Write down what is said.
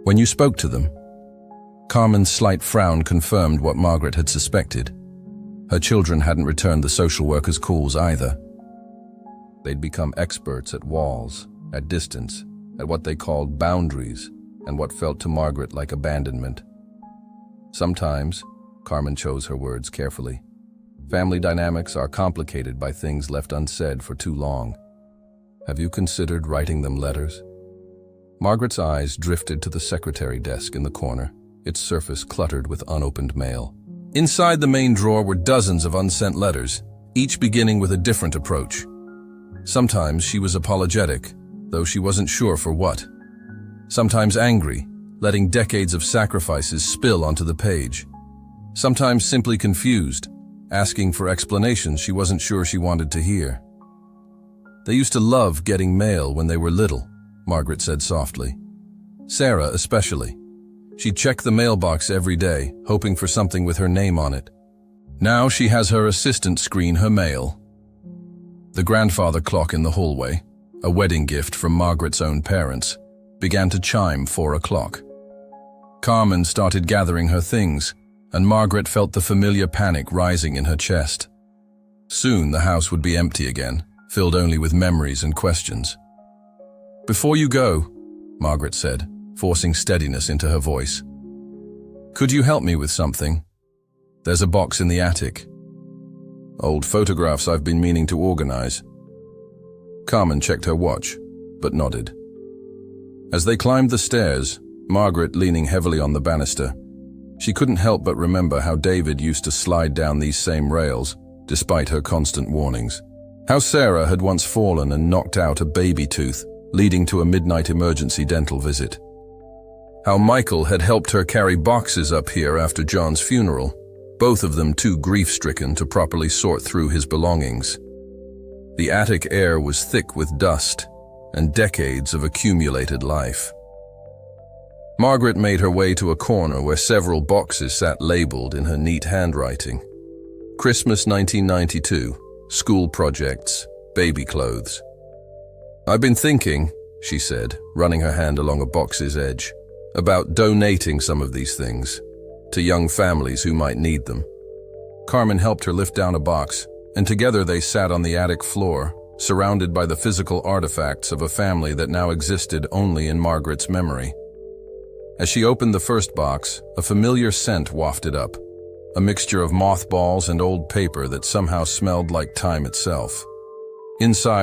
When you spoke to them, Carmen's slight frown confirmed what Margaret had suspected. Her children hadn't returned the social worker's calls either. They'd become experts at walls, at distance, at what they called boundaries, and what felt to Margaret like abandonment. Sometimes, Carmen chose her words carefully, family dynamics are complicated by things left unsaid for too long. Have you considered writing them letters? Margaret's eyes drifted to the secretary desk in the corner, its surface cluttered with unopened mail. Inside the main drawer were dozens of unsent letters, each beginning with a different approach. Sometimes she was apologetic, though she wasn't sure for what. Sometimes angry, letting decades of sacrifices spill onto the page. Sometimes simply confused, asking for explanations she wasn't sure she wanted to hear. They used to love getting mail when they were little, Margaret said softly. Sarah especially. She'd check the mailbox every day, hoping for something with her name on it. Now she has her assistant screen her mail. The grandfather clock in the hallway, a wedding gift from Margaret's own parents, began to chime 4 o'clock. Carmen started gathering her things, and Margaret felt the familiar panic rising in her chest. Soon the house would be empty again, filled only with memories and questions. "Before you go," Margaret said, forcing steadiness into her voice, "could you help me with something? There's a box in the attic. Old photographs I've been meaning to organize." Carmen checked her watch, but nodded. As they climbed the stairs, Margaret leaning heavily on the banister, she couldn't help but remember how David used to slide down these same rails, despite her constant warnings. How Sarah had once fallen and knocked out a baby tooth, leading to a midnight emergency dental visit. How Michael had helped her carry boxes up here after John's funeral, both of them too grief-stricken to properly sort through his belongings. The attic air was thick with dust and decades of accumulated life. Margaret made her way to a corner where several boxes sat labeled in her neat handwriting. Christmas 1992, school projects, baby clothes. "I've been thinking," she said, running her hand along a box's edge, "about donating some of these things to young families who might need them." Carmen helped her lift down a box, and together they sat on the attic floor, surrounded by the physical artifacts of a family that now existed only in Margaret's memory. As she opened the first box, a familiar scent wafted up, a mixture of mothballs and old paper that somehow smelled like time itself. Inside